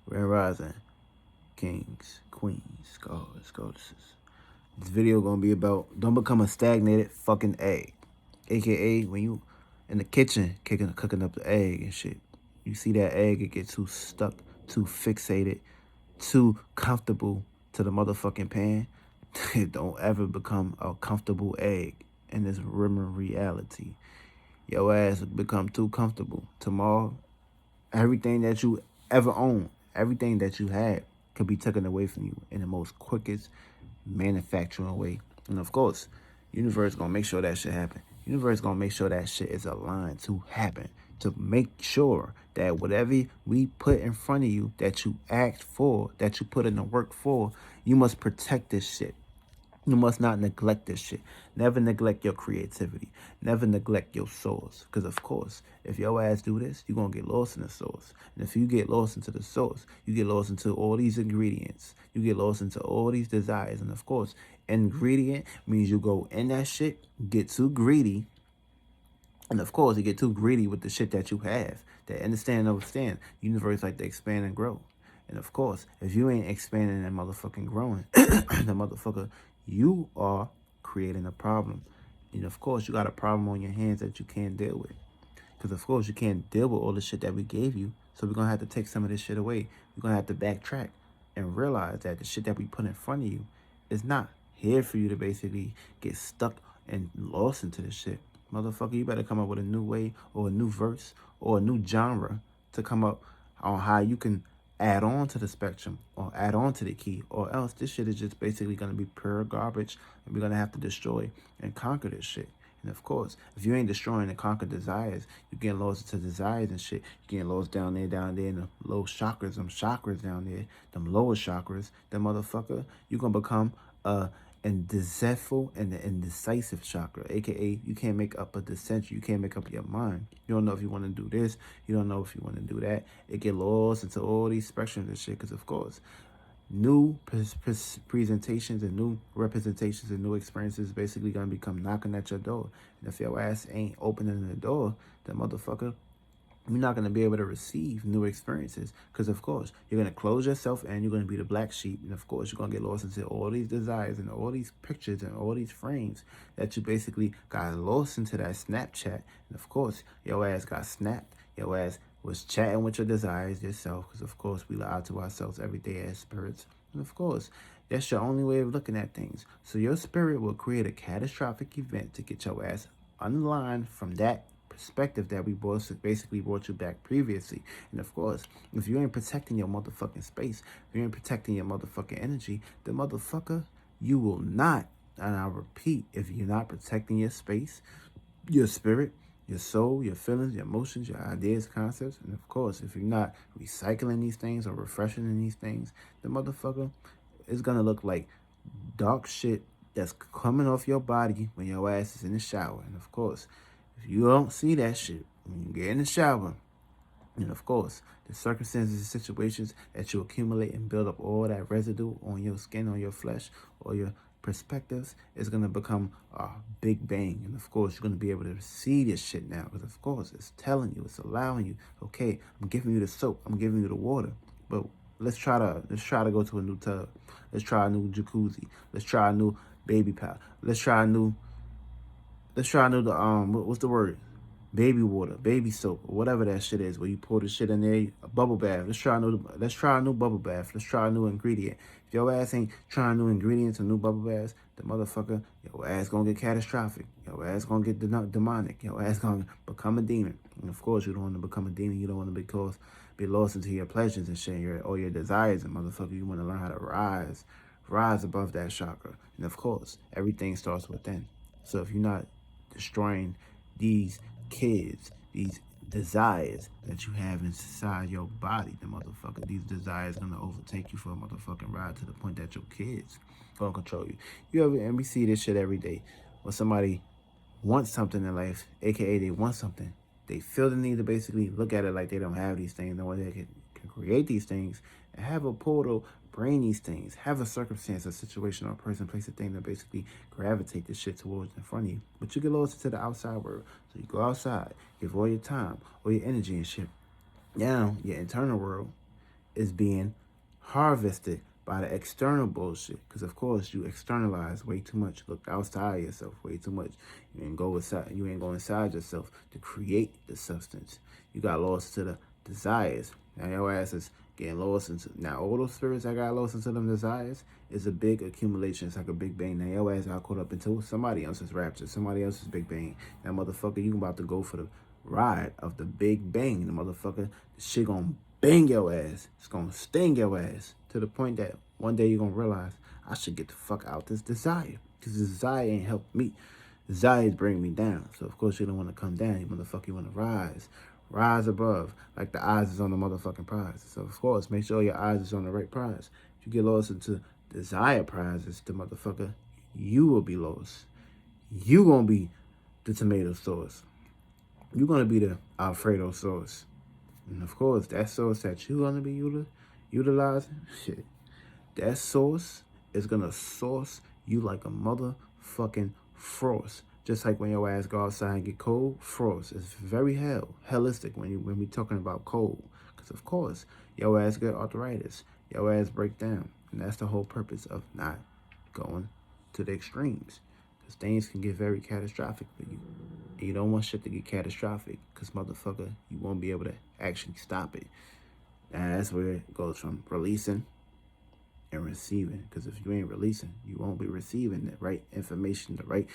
Grand Rising, kings, queens, gods, goddesses. This video gonna be about don't become a stagnated fucking egg. AKA when you in the kitchen cooking up the egg and shit. You see that egg, it get too stuck, too fixated, too comfortable to the motherfucking pan. Don't ever become a comfortable egg in this rimmer reality. Your ass will become too comfortable. Tomorrow, everything that you ever own, everything that you had could be taken away from you in the most quickest manufacturing way. And of course, universe gonna make sure that shit happen. Universe gonna make sure that shit is aligned to happen. To make sure that whatever we put in front of you, that you act for, that you put in the work for, you must protect this shit. You must not neglect this shit. Never neglect your creativity. Never neglect your source. Because, of course, if your ass do this, you're going to get lost in the source. And if you get lost into the source, you get lost into all these ingredients. You get lost into all these desires. And, of course, ingredient means you go in that shit, get too greedy. And, of course, you get too greedy with the shit that you have. That understand and understand. Universe like to expand and grow. And of course, if you ain't expanding and motherfucking growing, the motherfucker, you are creating a problem. And of course, you got a problem on your hands that you can't deal with. Because of course, you can't deal with all the shit that we gave you. So we're going to have to take some of this shit away. We're going to have to backtrack and realize that the shit that we put in front of you is not here for you to basically get stuck and lost into this shit. Motherfucker, you better come up with a new way or a new verse or a new genre to come up on how you can add on to the spectrum or add on to the key, or else this shit is just basically going to be pure garbage and we're going to have to destroy and conquer this shit. And of course, if you ain't destroying and conquer desires, you getting lost into desires and shit. You getting lost down there in the low chakras, them chakras down there, them lower chakras, that motherfucker, you going to become indecisive and the indecisive chakra, aka you can't make up a decision, you can't make up your mind. You don't know if you want to do this, you don't know if you want to do that. It get lost into all these spectrums and shit, because of course new presentations and new representations and new experiences basically gonna become knocking at your door. And if your ass ain't opening the door, then motherfucker, you're not going to be able to receive new experiences, because of course you're going to close yourself and you're going to be the black sheep, and of course you're going to get lost into all these desires and all these pictures and all these frames that you basically got lost into that Snapchat. And of course your ass got snapped, your ass was chatting with your desires yourself, because of course we lie to ourselves every day as spirits. And of course that's your only way of looking at things. So your spirit will create a catastrophic event to get your ass unaligned from that perspective that we both basically brought you back previously. And of course, if you ain't protecting your motherfucking space, if you ain't protecting your motherfucking energy, then motherfucker, you will not, and I repeat, if you're not protecting your space, your spirit, your soul, your feelings, your emotions, your ideas, concepts, and of course, if you're not recycling these things or refreshing in these things, the motherfucker is gonna look like dark shit that's coming off your body when your ass is in the shower. And of course, if you don't see that shit when you get in the shower, and of course, the circumstances and situations that you accumulate and build up all that residue on your skin, on your flesh, or your perspectives is going to become a big bang. And of course, you're going to be able to see this shit now, because of course, it's telling you, it's allowing you, okay, I'm giving you the soap, I'm giving you the water, but let's try to go to a new tub. Let's try a new jacuzzi. Let's try a new baby powder. Let's try a new what's the word? Baby water, baby soap, or whatever that shit is, where you pour the shit in there, a bubble bath. Let's try a new bubble bath. Let's try a new ingredient. If your ass ain't trying new ingredients or new bubble baths, the motherfucker, your ass gonna get catastrophic. Your ass gonna get demonic. Your ass gonna become a demon. And of course, you don't want to become a demon. You don't want to be lost into your pleasures and shit, or your desires, and motherfucker, you want to learn how to rise above that chakra. And of course, everything starts within. So if you're not destroying these kids, these desires that you have inside your body, the motherfucker, these desires gonna overtake you for a motherfucking ride, to the point that your kids gonna control you. And we see this shit every day. When somebody wants something in life, aka they want something, they feel the need to basically look at it like they don't have these things, no one that can create these things and have a portal, bring these things, have a circumstance, a situation, or a person, place, a thing to basically gravitate this shit towards in front of you. But you get lost into the outside world. So you go outside, give all your time, all your energy and shit. Now, your internal world, is being harvested by the external bullshit. Because of course you externalize way too much. Look outside yourself way too much. You ain't go inside. You ain't go inside yourself to create the substance. You got lost to the desires. Now your ass is getting lost into. Now all those spirits that got lost into them desires is a big accumulation. It's like a big bang. Now your ass got caught up into somebody else's rapture, somebody else's big bang. That motherfucker, you about to go for the ride of the big bang. The motherfucker, the shit gonna bang your ass. It's gonna sting your ass to the point that one day you're gonna realize I should get the fuck out this desire. Because this desire ain't helped me. Desire is bringing me down. So of course you don't want to come down. You motherfucker, you want to rise. Rise above. Like the eyes is on the motherfucking prize. So of course, make sure your eyes is on the right prize. If you get lost into desire prizes, the motherfucker, you will be lost. You gonna be the tomato sauce. You're gonna be the Alfredo sauce. And of course, that sauce that you're gonna be utilizing, shit, that sauce is gonna sauce you like a motherfucking frost. Just like when your ass go outside and get cold, frost. It's very hellistic when we talking about cold. Because of course, your ass get arthritis. Your ass break down. And that's the whole purpose of not going to the extremes. Because things can get very catastrophic for you. And you don't want shit to get catastrophic. Because motherfucker, you won't be able to actually stop it. And that's where it goes from releasing and receiving. Because if you ain't releasing, you won't be receiving the right information, the right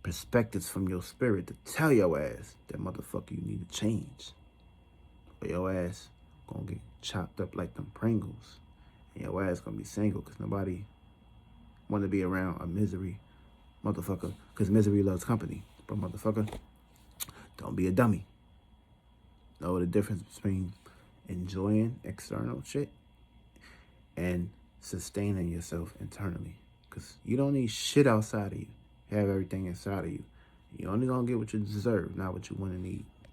perspectives from your spirit to tell your ass that motherfucker you need to change. Or your ass gonna get chopped up like them Pringles. And your ass gonna be single because nobody want to be around a misery motherfucker. Because misery loves company. But motherfucker, don't be a dummy. Know the difference between enjoying external shit and sustaining yourself internally. Because you don't need shit outside of you. You have everything inside of you. You only gonna get what you deserve, not what you want to need.